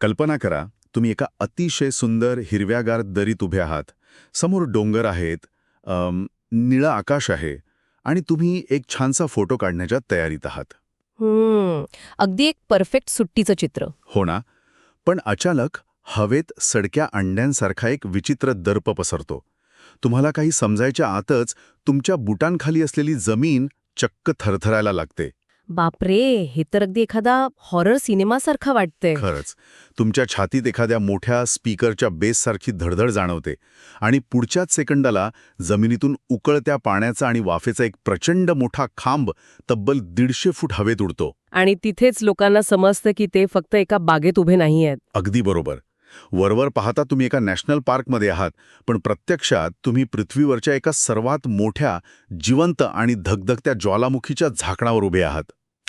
कल्पना करा, तुम्ही एका अतिशय सुंदर हिरव्यागार दरीत उभे आहात. समोर डोंगर आहेत, निळं आकाश आहे आणि तुम्ही एक छानसा फोटो काढण्याच्या तयारीत आहात. अगदी एक परफेक्ट सुट्टीचं चित्र. हो ना? पण अचानक हवेत सडक्या अंड्यांसारखा एक विचित्र दर्प पसरतो. तुम्हाला काही समजायच्या आतच तुमच्या बुटांखाली असलेली जमीन चक्क थरथरायला लागते. बापरे, हे तर अगदी एखादा हॉरर सिनेमासारखं वाटतंय. खरंच, तुमच्या छातीत एखाद्या मोठ्या स्पीकरच्या बेससारखी धडधड जाणवते आणि पुढच्याच सेकंदाला जमिनीतून उकळत्या पाण्याचा आणि वाफेचा एक प्रचंड मोठा खांब तब्बल 150 फूट हवेत उडतो. आणि तिथेच लोकांना समजतं की ते फक्त एका बागेत उभे नाही आहेत. अगदी बरोबर. वरवर पाहता तुम्ही एका नॅशनल पार्कमध्ये आहात, पण प्रत्यक्षात तुम्ही पृथ्वीवरच्या एका सर्वात मोठ्या, जिवंत आणि धगधगत्या ज्वालामुखीच्या झाकणावर उभे आहात.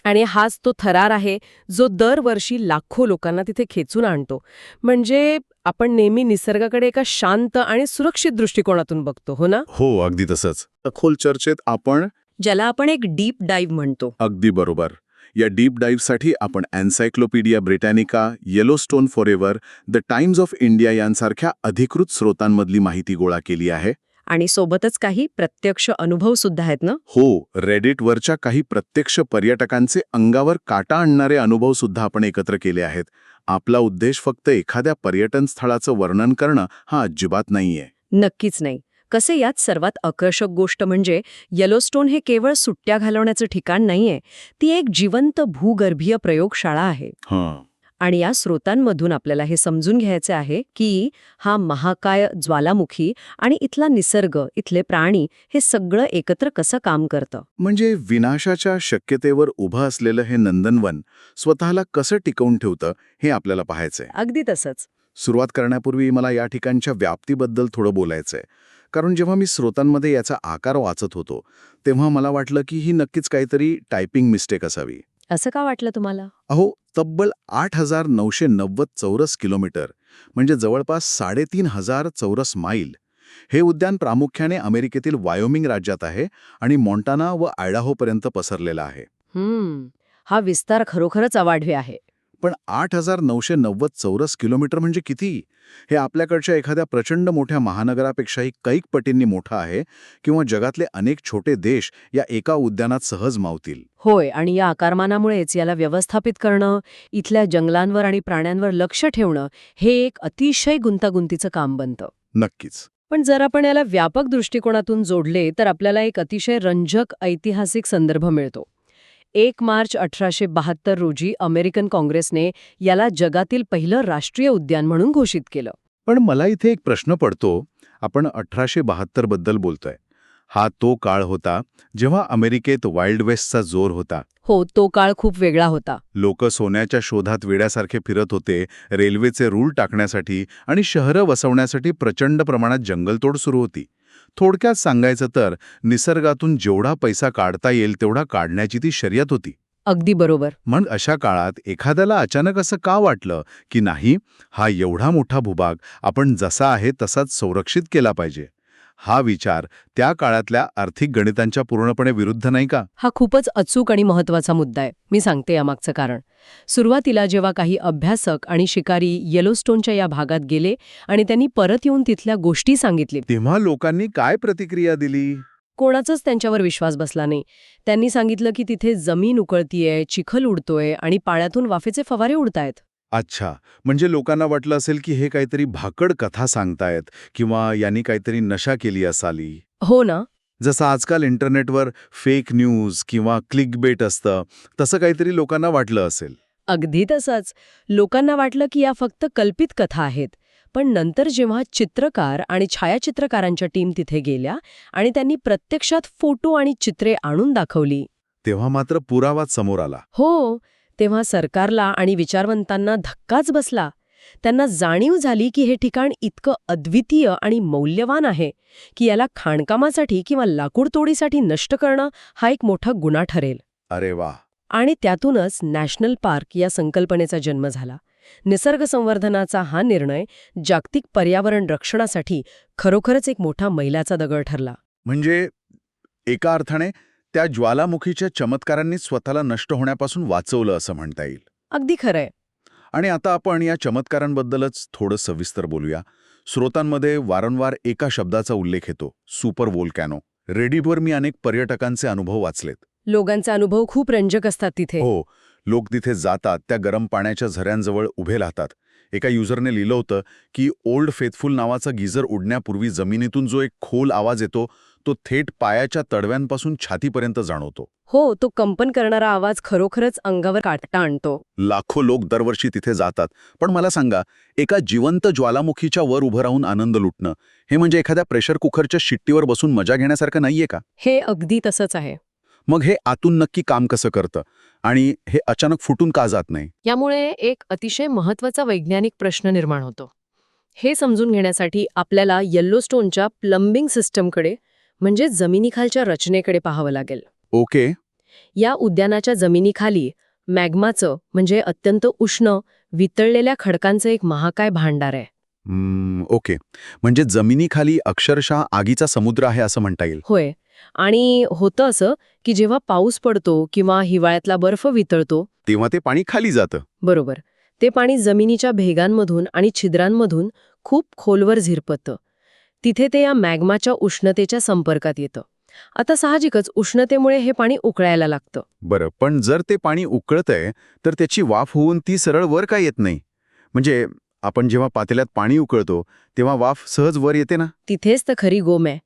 आणि हाच तो थरार आहे जो दरवर्षी लाखो लोकांना तिथे खेचून आणतो. म्हणजे आपण नेहमी निसर्गाकडे एका शांत आणि सुरक्षित दृष्टिकोनातून बघतो, हो ना? हो, अगदी तसंच. सखोल चर्चेत आपण ज्याला आपण एक डीप डाईव्ह म्हणतो. अगदी बरोबर. या डीप डाईव्हसाठी आपण encyclopedia Britannica, Yellowstone forever, the Times of India यांसारख्या अधिकृत स्रोतांमधली माहिती गोळा केली आहे. आणि सोबतच काही प्रत्यक्ष अनुभव सुद्धा आहेत ना? हो, रेडिटवरच्या काही प्रत्यक्ष पर्यटकांचे अंगावर काटा आणणारे अनुभव सुद्धा आपण एकत्र केले आहेत. आपला उद्देश फक्त एखाद्या पर्यटन स्थळाचं वर्णन करणं हा अजिबात नाहीये. नक्कीच नाही. कसे यात सर्वात आकर्षक गोष्ट म्हणजे येलोस्टोन हे केवळ सुट्ट्या घालवण्याचं ठिकाण नाहीये, ती एक जिवंत भूगर्भीय प्रयोगशाळा आहे. आणि या स्रोतांमधून आपल्याला हे समजून घ्यायचे आहे की हा महाकाय ज्वालामुखी आणि इथला निसर्ग, इथले प्राणी हे सगळं एकत्र कसं काम करतं. म्हणजे विनाशाच्या शक्यतेवर उभं असलेलं हे नंदनवन स्वतःला कसं टिकवून ठेवतं हे आपल्याला पाहायचंय. अगदी तसंच. सुरुवात करण्यापूर्वी मला या ठिकाणच्या व्याप्तीबद्दल थोडं बोलायचंय. कारण जेव्हा मी स्रोतांमध्ये याचा आकार वाचत होतो तेव्हा मला वाटलं की ही नक्कीच काहीतरी टायपिंग मिस्टेक असावी. असं का वाटलं तुम्हाला? अहो, तब्बल 8,990 चौरस किलोमीटर म्हणजे जवळपास 3,500 चौरस मैल. हे उद्यान प्रामुख्याने अमेरिकेतील वायोमिंग राज्यात आहे आणि मॉन्टाना व आयडाहोपर्यंत पसरलेलं आहे. हा विस्तार खरोखरच अवाढव्य आहे. पण 8,990 चौरस किलोमीटर म्हणजे किती? हे आपल्याकडच्या एखाद्या प्रचंड मोठ्या महानगरापेक्षाही कैक पटींनी मोठं आहे किंवा जगातले अनेक छोटे देश या एका उद्यानात सहज मावतील. होय, आणि या आकारमानामुळेच याला व्यवस्थापित करणं, इथल्या जंगलांवर आणि प्राण्यांवर लक्ष ठेवणं हे एक अतिशय गुंतागुंतीचं काम बनतं. नक्कीच. पण जर आपण याला व्यापक दृष्टिकोनातून जोडले तर आपल्याला एक अतिशय रंजक ऐतिहासिक संदर्भ मिळतो. 1 मार्च 1872 रोजी अमेरिकन काँग्रेसने याला जगातील पहिलं राष्ट्रीय उद्यान म्हणून घोषित केलं. पण मला इथे एक प्रश्न पडतो. आपण 1872 बद्दल बोलतोय. हा तो काळ होता जेव्हा अमेरिकेत वाईल्ड वेस्टचा जोर होता. हो, तो काळ खूप वेगळा होता. लोक सोन्याच्या शोधात वेड्यासारखे फिरत होते, रेल्वेचे रूळ टाकण्यासाठी आणि शहरं वसवण्यासाठी प्रचंड प्रमाणात जंगलतोड सुरू होती. थोडक्यात सांगायचं तर निसर्गातून जेवढा पैसा काढता येईल तेवढा काढण्याची ती शर्यत होती. अगदी बरोबर. मग अशा काळात एखाद्याला अचानक असं का वाटलं की नाही, हा एवढा मोठा भूभाग आपण जसा आहे तसाच संरक्षित केला पाहिजे? हा विचार त्या काळातल्या आर्थिक गणितांच्या पूर्णपणे विरुद्ध नाही का? हा खूपच अचूक आणि महत्वाचा मुद्दा आहे. मी सांगते यामागचं कारण. सुरुवातीला जेव्हा काही अभ्यासक आणि शिकारी येलोस्टोनच्या या भागात गेले आणि त्यांनी परत येऊन तिथल्या गोष्टी सांगितली, तेव्हा लोकांनी काय प्रतिक्रिया दिली? कोणाचाच त्यांच्यावर विश्वास बसला नाही. त्यांनी सांगितलं की तिथे जमीन उकळतीये, चिखल उडतोय आणि पाण्यातून वाफेचे फवारे उडतायत. अच्छा, म्हणजे लोकांना वाटलं असेल की हे काहीतरी भाकड कथा सांगतायत किंवा यांनी काहीतरी नशा केली असाली. हो ना? जसं आजकाल इंटरनेटवर फेक न्यूज किंवा क्लिकबेट असतं, तसं काहीतरी लोकांना वाटलं असेल. अगदी तसंच. लोकांना वाटलं की या फक्त कल्पित कथा आहेत. पण नंतर जेव्हा चित्रकार आणि छायाचित्रकारांच्या टीम तिथे गेल्या आणि त्यांनी प्रत्यक्षात फोटो आणि चित्रे आणून दाखवली, तेव्हा मात्र पुरावाच समोर आला. हो, तेव्हा सरकारला आणि विचारवंतांना धक्काच बसला. त्यांना जाणीव झाली की हे ठिकाण इतकं अद्वितीय आणि मौल्यवान आहे की याला खाणकामासाठी किंवा लाकूड तोडीसाठी नष्ट करणं हा एक मोठा गुन्हा ठरेल. अरे वा. आणि त्यातूनच नॅशनल पार्क या संकल्पनेचा जन्म झाला. निसर्ग संवर्धनाचा हा निर्णय जागतिक पर्यावरण रक्षणासाठी खरोखरच एक मोठा मैलाचा दगड ठरला. म्हणजे एका अर्थाने त्या ज्वालामुखीच्या चमत्कारांनी स्वतःला नष्ट होण्यापासून वाचवलं असं म्हणता येईल. अगदी खरंय. आणि आता आपण या चमत्कारांबद्दलच थोडं सविस्तर बोलूया. स्रोतांमध्ये वारंवार एका शब्दाचा उल्लेख येतो, सुपर व्होल्कॅनो. रेडिटवर मी अनेक पर्यटकांचे अनुभव वाचलेत. लोकांचे अनुभव खूप रंजक असतात तिथे. हो, लोक तिथे जातात, त्या गरम पाण्याच्या झऱ्यांजवळ उभे राहतात. एका युजरने लिहिलं होतं की ओल्ड फेथफुल नावाचा गिझर उडण्यापूर्वी जमिनीतून जो एक खोल आवाज येतो तो थेट पायाच्या तडव्यांपासून छातीपर्यंत जाणवतो. हो, तो कंपन करणारा आवाज खरोखरच अंगावर काटा आणतो. लाखो लोक दरवर्षी तिथे जातात. पण मला सांगा, एका जिवंत ज्वालामुखीच्या वर उभं राहून आनंद लुटणं, हे म्हणजे एखाद्या प्रेशर कुकरच्या शिट्टीवर बसून मजा घेण्यासारखं नाहीये का? हे अगदी तसंच आहे. मग हे आतून नक्की काम कसं करतं आणि हे अचानक फुटून का जात नाही? यामुळे एक अतिशय महत्त्वाचा वैज्ञानिक प्रश्न निर्माण होतो. हे समजून घेण्यासाठी आपल्याला येल्लोस्टोनच्या प्लंबिंग सिस्टमकडे म्हणजे जमिनीखालच्या रचनेकडे पाहावं लागेल. ओके. या उद्यानाच्या जमिनीखाली मॅग्माचं म्हणजे अत्यंत उष्ण वितळलेल्या खडकांचं एक महाकाय भांडार आहे. ओके. म्हणजे जमिनीखाली अक्षरशः आगीचा समुद्र आहे असं म्हणता येईल. होय. आणि होतं असं की जेव्हा पाऊस पडतो किंवा हिवाळ्यातला बर्फ वितळतो तेव्हा ते पाणी खाली जातं. बरोबर, ते पाणी जमिनीच्या भेगांमधून आणि छिद्रांमधून खूप खोलवर झिरपतं. तिथे ते या मॅग्माच्या उष्णतेच्या संपर्कात येतं. आता साहजिकच उष्णतेमुळे हे पाणी उकळायला लागतं. बरं, पण जर ते पाणी उकळतंय तर त्याची वाफ होऊन ती सरळ वर का येत नाही? म्हणजे आपण जेव्हा पातेल्यात पाणी उकळतो तेव्हा वाफ सहज वर येते ना? तिथेच तर खरी गोम आहे.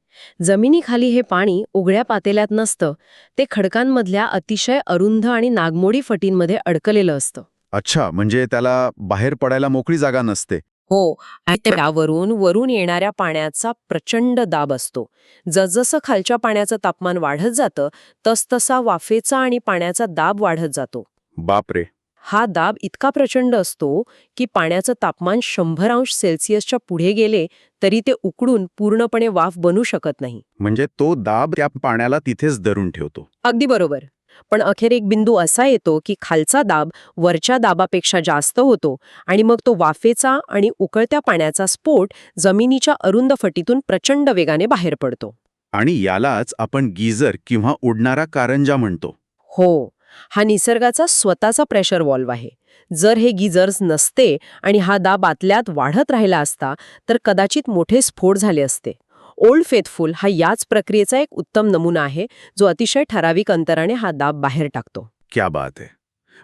जमिनीखाली हे पाणी उघड्या पातेल्यात नसतं, ते खडकांमधल्या अतिशय अरुंद आणि नागमोडी फटींमध्ये अडकलेलं असतं. अच्छा, म्हणजे त्याला बाहेर पडायला मोकळी जागा नसते. हो, आणि त्यावरून वरून येणाऱ्या पाण्याचा प्रचंड दाब असतो. जसजसं खालच्या पाण्याचं तापमान वाढत जातं तसतसा वाफेचा आणि पाण्याचा दाब वाढत जातो. बापरे. हा दाब इतका प्रचंड असतो की पाण्याचं तापमान 100°C पुढे गेले तरी ते उकडून पूर्णपणे वाफ बनू शकत नाही. म्हणजे तो दाब त्या पाण्याला तिथेच धरून ठेवतो. अगदी बरोबर. पण अखेर एक बिंदू असा येतो की खालचा दाब वरच्या दाबापेक्षा जास्त होतो आणि मग तो वाफेचा आणि उकळत्या पाण्याचा स्फोट जमिनीच्या अरुंद फटीतून प्रचंड वेगाने बाहेर पडतो. आणि यालाच आपण गीझर किंवा उडणारा कारंजा म्हणतो. हो, हा निसर्गाचा स्वतःचा प्रेशर व्हॉल्व्ह आहे. जर हे गिझर्स नसते आणि हा दाब आतल्यात वाढत राहिला असता तर कदाचित मोठे स्फोट झाले असते. ओल्ड फेथफुल हा याच प्रक्रियेचा एक उत्तम नमुना आहे, जो अतिशय ठराविक अंतराने हा दाब बाहेर टाकतो. क्या बात आहे.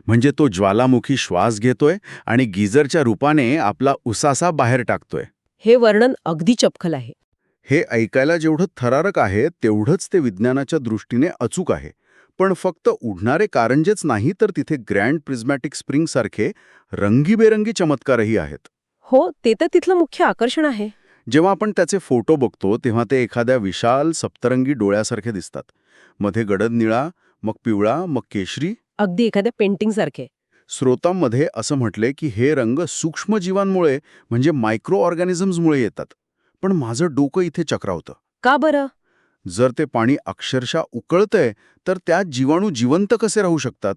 म्हणजे तो ज्वालामुखी श्वास घेतोय आणि गीझरच्या रूपाने आपला उसासा बाहेर टाकतोय. हे वर्णन अगदी चपखल आहे. हे ऐकायला जेवढं थरारक आहे तेवढंच ते विज्ञानाच्या दृष्टीने अचूक आहे. पण फक्त उडणारे कारंजेच नाही तर तिथे ग्रँड प्रिझमॅटिक स्प्रिंग सारखे रंगीबेरंगी चमत्कारही आहेत. हो, ते तर तिथलं मुख्य आकर्षण आहे. जेव्हा आपण त्याचे फोटो बघतो तेव्हा ते एखाद्या विशाल सप्तरंगी डोळ्यासारखे दिसतात. मध्ये गडद निळा, मग पिवळा, मग केशरी. अगदी एखाद्या पेंटिंग सारखे. स्रोतांमध्ये असं म्हटले की हे रंग सूक्ष्मजीवांमुळे म्हणजे मायक्रो ऑर्गॅनिझम्समुळे येतात. पण माझं डोकं इथे चक्रावतं. का बरं? जर ते पाणी अक्षरशः उकळतंय तर त्यात जीवाणू जिवंत कसे राहू शकतात?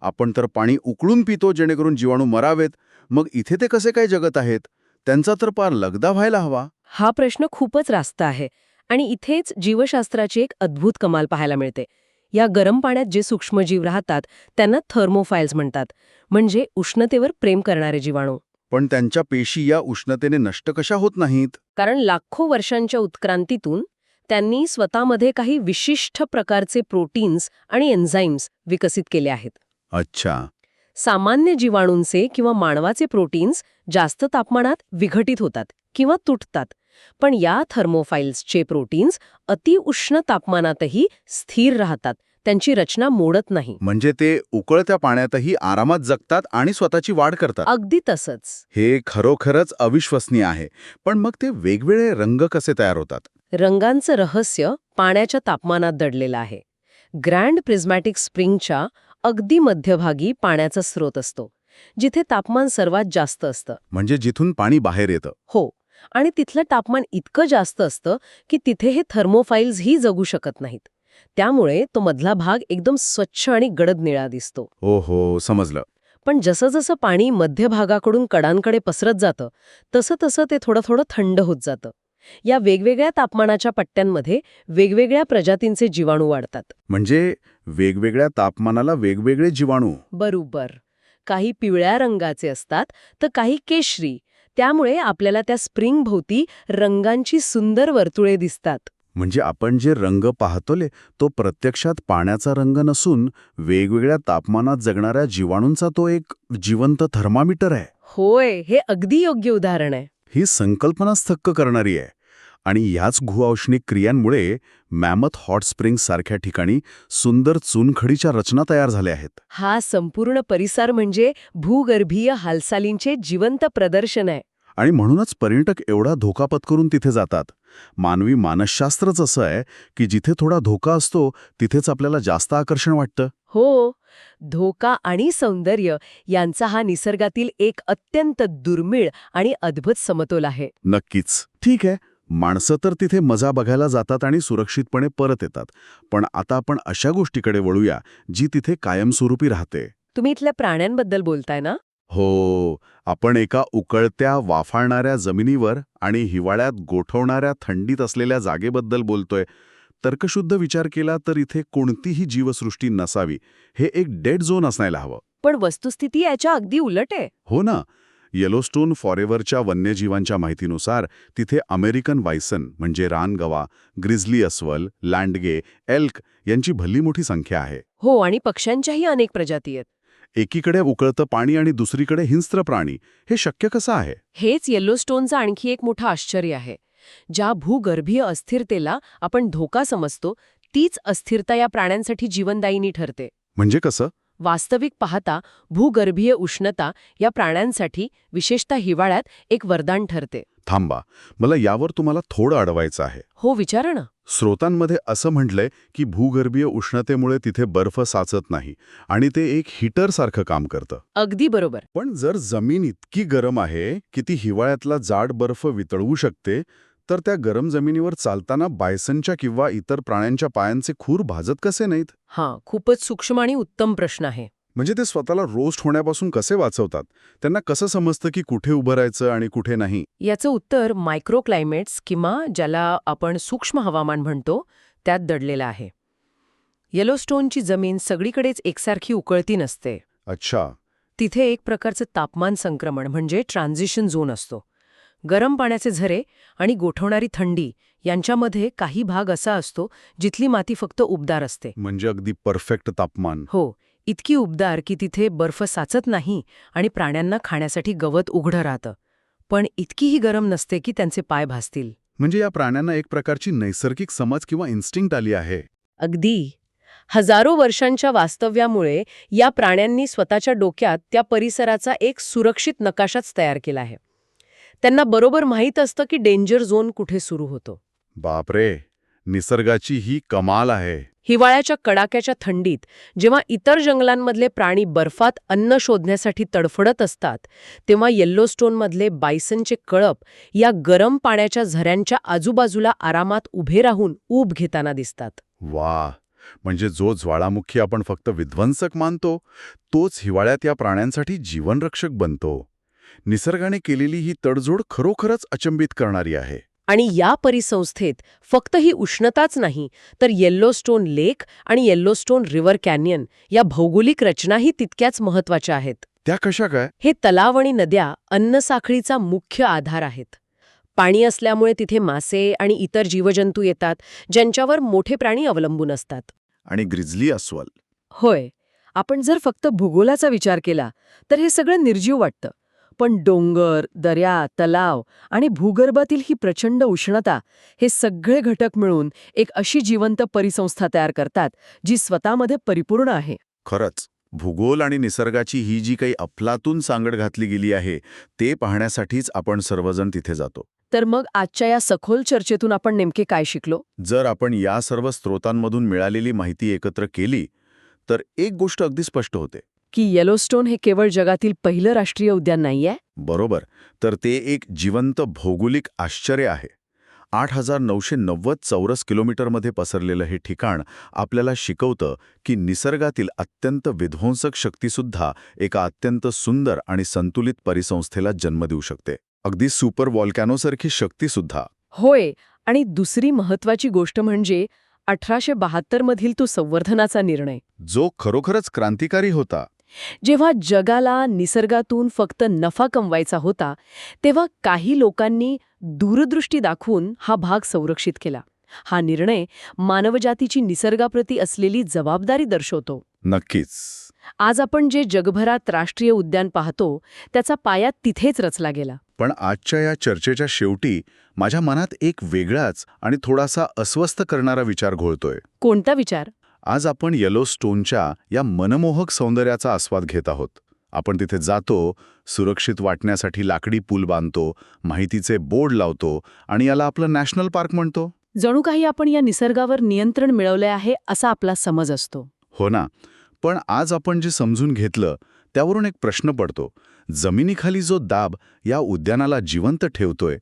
आपण तर पाणी उकळून पितो जेणेकरून जीवाणू मरावेत. मग इथे ते कसे काय जगत आहेत? त्यांचा तर पार लगदा व्हायला हवा. हा प्रश्न खूपच रास्त आहे आणि इथेच जीवशास्त्राची एक अद्भुत कमाल पाहायला मिळते. या गरम पाण्यात जे सूक्ष्मजीव राहतात त्यांना थर्मोफाइल्स म्हणतात, म्हणजे उष्णतेवर प्रेम करणारे जीवाणू. पण त्यांच्या पेशी या उष्णतेने नष्ट कशा होत नाहीत? कारण लाखो वर्षांच्या उत्क्रांतीतून त्यांनी स्वतःमध्ये काही विशिष्ट प्रकारचे प्रोटीन्स आणि एन्झाईम्स विकसित केले आहेत. अच्छा. सामान्य जीवाणूंचे किंवा मानवाचे प्रोटीन्स जास्त तापमानात विघटित होतात किंवा तुटतात, पण या थर्मोफाइल्सचे प्रोटीन्स अतिउष्ण तापमानातही स्थिर राहतात, त्यांची रचना मोडत नाही. म्हणजे ते उकळत्या पाण्यातही आरामात जगतात आणि स्वतःची वाढ करतात. अगदी तसंच. हे खरोखरच अविश्वसनीय आहे. पण मग ते वेगवेगळे रंग कसे तयार होतात? रंगांचं रहस्य पाण्याच्या तापमानात दडलेलं आहे. ग्रँड प्रिझमॅटिक स्प्रिंगच्या अगदी मध्यभागी पाण्याचा स्रोत असतो, जिथे तापमान सर्वात जास्त असतं. म्हणजे जिथून पाणी बाहेर येतं. हो, आणि तिथलं तापमान इतकं जास्त असतं की तिथे हे थर्मोफाइल्सही जगू शकत नाहीत. त्यामुळे तो मधला भाग एकदम स्वच्छ आणि गडद निळा दिसतो. हो, समजलं. पण जसं जसं पाणी मध्यभागाकडून कडांकडे पसरत जातं तसं तसं ते थोडं थोडं थंड होत जातं. या वेगवेगळ्या तापमानाच्या पट्ट्यांमध्ये वेगवेगळ्या प्रजातींचे जीवाणू वाढतात. म्हणजे वेगवेगळ्या तापमानाला वेगवेगळे जीवाणू. बरोबर. काही पिवळ्या रंगाचे असतात तर काही केशरी. त्यामुळे आपल्याला त्या स्प्रिंग भोवती रंगांची सुंदर वर्तुळे दिसतात. म्हणजे आपण जे रंग पाहतोले तो प्रत्यक्षात पाण्याचा रंग नसून वेगवेगळ्या तापमानात जगणाऱ्या जीवाणूंचा तो एक जिवंत थर्मामीटर आहे. होय, हे अगदी योग्य उदाहरण आहे. ही संकल्पनाच थक्क करणारी आहे. आणि याच भूऔष्णिक क्रियांमुळे मॅमथ हॉट स्प्रिंग्स सारख्या ठिकाणी सुंदर चुनखडीच्या रचना तयार झाल्या आहेत. हा संपूर्ण परिसर म्हणजे भूगर्भीय हालचालींचे जिवंत प्रदर्शन आहे. आणि म्हणूनच पर्यटक एवढा धोका पत्करून तिथे जातात. मानवी मानसशास्त्रच असं आहे की जिथे थोडा धोका असतो तिथेच आपल्याला जास्त आकर्षण वाटतं. हो, धोका आणि सौंदर्य यांचा हा निसर्गातील एक अत्यंत दुर्मिळ आणि अद्भुत समतोल आहे. नक्कीच. ठीक आहे, माणसं तर तिथे मजा बघायला जातात आणि सुरक्षितपणे परत येतात. पण आता आपण अशा गोष्टीकडे वळूया जी तिथे कायमस्वरूपी राहते. तुम्ही इथल्या प्राण्यांबद्दल बोलताय ना? हो, आपण एका उकळत्या वाफाळणाऱ्या जमिनीवर आणि हिवाळ्यात गोठवणाऱ्या थंडीत असलेल्या जागेबद्दल बोलतोय. तर्कशुद्ध विचार केला तर इथे कोणतीही जीवसृष्टी नसावी, हे एक डेड झोन असायला हवं. पण वस्तुस्थिती याच्या अगदी उलट आहे. हो ना. येलोस्टोन फॉरेव्हरच्या वन्यजीवांच्या माहितीनुसार तिथे अमेरिकन वायसन म्हणजे रानगवा, ग्रिझली अस्वल, लँडगे, एल्क यांची भली मोठी संख्या आहे. हो, आणि पक्ष्यांच्याही अनेक प्रजाती आहेत. एकीकडे उकळतं पाणी आणि दुसरीकडे हिंस्त्र प्राणी. हे शक्य कसं आहे? हेच येल्लोस्टोनचं आणखी एक मोठं आश्चर्य आहे. ज्या भूगर्भीय अस्थिरतेला आपण धोका समजतो, तीच अस्थिरता या प्राण्यांसाठी जीवनदायिनी ठरते. म्हणजे कसं? वास्तविक पाहता भूगर्भीय उष्णता या प्राण्यांसाठी, विशेषतः हिवाळ्यात, एक वरदान ठरते. थांबा, मला यावर तुम्हाला थोडं अडवायचं आहे. हो, विचारा ना. स्रोतांमध्ये असं म्हटलंय की भूगर्भीय उष्णतेमुळे तिथे बर्फ साचत नाही आणि ते एक हीटरसारखं काम करतं. अगदी बरोबर. पण जर जमीन इतकी गरम आहे की ती हिवाळ्यातला जाड बर्फ वितळवू शकते, तर त्या गरम जमिनीवर चालताना बायसनच्या किंवा इतर प्राण्यांच्या पायांचे खूर भाजत कसे नाहीत? हां, खूपच सूक्ष्म आणि उत्तम प्रश्न आहे. म्हणजे ते स्वतःला रोस्ट होण्यापासून कसे वाचवतात? त्यांना कसं समजतं की कुठे उभं राहायचं आणि कुठे नाही? याचं उत्तर मायक्रोक्लायमेट्स किंवा ज्याला आपण सूक्ष्म हवामान म्हणतो, त्यात दडलेलं आहे. येलोस्टोनची जमीन सगळीकडेच एकसारखी उकळती नसते. अच्छा. तिथे एक प्रकारचं तापमान संक्रमण म्हणजे ट्रान्झिशन झोन असतो. गरम पाण्याचे झरे आणि गोठवणारी थंडी यांच्यामध्ये काही भाग असा असतो जिथली माती फक्त उबदार असते. म्हणजे अगदी परफेक्ट तापमान. हो, इतकी उबदार की तिथे बर्फ साचत नाही आणि प्राण्यांना खाण्यासाठी गवत उघडं राहतं. पण इतकीही गरम नसते की त्यांचे पाय भाजतील. म्हणजे या प्राण्यांना एक प्रकारची नैसर्गिक समज किंवा इन्स्टिंक्ट आली आहे. अगदी. हजारो वर्षांच्या वास्तव्यामुळे या प्राण्यांनी स्वतःच्या डोक्यात त्या परिसराचा एक सुरक्षित नकाशाच तयार केला आहे. त्यांना बरोबर माहीत असतं की डेंजर झोन कुठे सुरू होतो. बापरे, निसर्गाची ही कमाल आहे. हिवाळ्याच्या कडाक्याच्या थंडीत जेव्हा इतर जंगलांमधले प्राणी बर्फात अन्न शोधण्यासाठी तडफडत असतात, तेव्हा येल्लोस्टोनमधले बायसनचे कळप या गरम पाण्याच्या झऱ्यांच्या आजूबाजूला आरामात उभे राहून ऊब घेताना दिसतात. वा, म्हणजे जो ज्वाळामुखी आपण फक्त विध्वंसक मानतो, तोच हिवाळ्यात या प्राण्यांसाठी जीवनरक्षक बनतो. निसर्गाने केलेली ही तडजोड खरोखरच अचंबित करणारी आहे. आणि या परिसंस्थेत फक्त ही उष्णताच नाही, तर येल्लोस्टोन लेक आणि येल्लोस्टोन रिव्हर कॅन्यन या भौगोलिक रचनाही तितक्याच महत्त्वाच्या आहेत. त्या कशा काय? हे तलाव आणि नद्या अन्नसाखळीचा मुख्य आधार आहेत. पाणी असल्यामुळे तिथे मासे आणि इतर जीवजंतू येतात, ज्यांच्यावर मोठे प्राणी अवलंबून असतात. आणि ग्रिझली अस्वल. होय, आपण जर फक्त भूगोलाचा विचार केला तर हे सगळं निर्जीव वाटतं. पण डोंगर, दर्या, तलाव आणि भूगर्भातील ही प्रचंड उष्णता, हे सगळे घटक मिळून एक अशी जिवंत परिसंस्था तयार करतात जी स्वतःमध्ये परिपूर्ण आहे. खरंच, भूगोल आणि निसर्गाची ही जी काही अफलातून सांगड घातली गेली आहे, ते पाहण्यासाठीच आपण सर्वजण तिथे जातो. तर मग आजच्या या सखोल चर्चेतून आपण नेमके काय शिकलो? जर आपण या सर्व स्रोतांमधून मिळालेली माहिती एकत्र केली, तर एक गोष्ट अगदी स्पष्ट होते. की येलोस्टोन हे केवळ जगातील पहिलं राष्ट्रीय उद्यान नाहीये. बरोबर, तर ते एक जिवंत भौगोलिक आश्चर्य आहे. 8,990 चौरस किलोमीटरमध्ये पसरलेलं हे ठिकाण आपल्याला शिकवतं की निसर्गातील अत्यंत विध्वंसक शक्तीसुद्धा एका अत्यंत सुंदर आणि संतुलित परिसंस्थेला जन्म देऊ शकते. अगदी सुपर व्हॉल्कॅनोसारखी शक्तीसुद्धा. होय, आणि दुसरी महत्वाची गोष्ट म्हणजे 1872 मधील तो संवर्धनाचा निर्णय. जो खरोखरच क्रांतिकारी होता. जेव्हा जगाला निसर्गातून फक्त नफा कमवायचा होता तेव्हा काही लोकांनी दूरदृष्टी दाखवून हा भाग संरक्षित केला. हा निर्णय मानवजातीची निसर्गाप्रती असलेली जबाबदारी दर्शवतो. नक्कीच. आज आपण जे जगभरात राष्ट्रीय उद्यान पाहतो त्याचा पाया तिथेच रचला गेला. पण आजच्या या चर्चेच्या शेवटी माझ्या मनात एक वेगळाच आणि थोडासा अस्वस्थ करणारा विचार घोळतोय. कोणता विचार? आज आपण येलोस्टोनच्या या मनमोहक सौंदर्याचा आस्वाद घेत आहोत. आपण तिथे जातो, सुरक्षित वाटण्यासाठी लाकडी पूल बांधतो, माहितीचे बोर्ड लावतो आणि याला आपलं नॅशनल पार्क म्हणतो. जणू काही आपण या निसर्गावर नियंत्रण मिळवले आहे असा आपला समज असतो. हो ना. पण आज आपण जे समजून घेतलं त्यावरून एक प्रश्न पडतो. जमिनीखाली जो दाब या उद्यानाला जिवंत ठेवतोय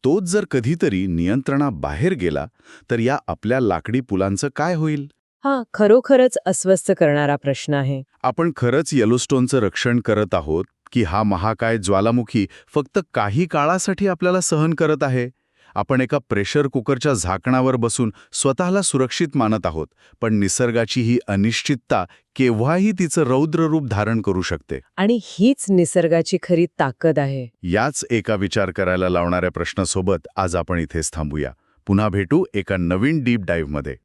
तोच जर कधीतरी नियंत्रणाबाहेर गेला तर या आपल्या लाकडी पुलांचं काय होईल? हा खरोखरच अस्वस्थ करणारा प्रश्न आहे. आपण खरंच येलोस्टोनचं रक्षण करत आहोत की हा महाकाय ज्वालामुखी फक्त काही काळासाठी आपल्याला सहन करत आहे? आपण एका प्रेशर कुकरच्या झाकणावर बसून स्वतःला सुरक्षित मानत आहोत, पण निसर्गाची ही अनिश्चितता केव्हाही तिचं रौद्र रूप धारण करू शकते. आणि हीच निसर्गाची खरी ताकद आहे. याच एका विचार करायला लावणाऱ्या प्रश्नासोबत आज आपण इथेच थांबूया. पुन्हा भेटू एका नवीन डीप डाईव्हमध्ये.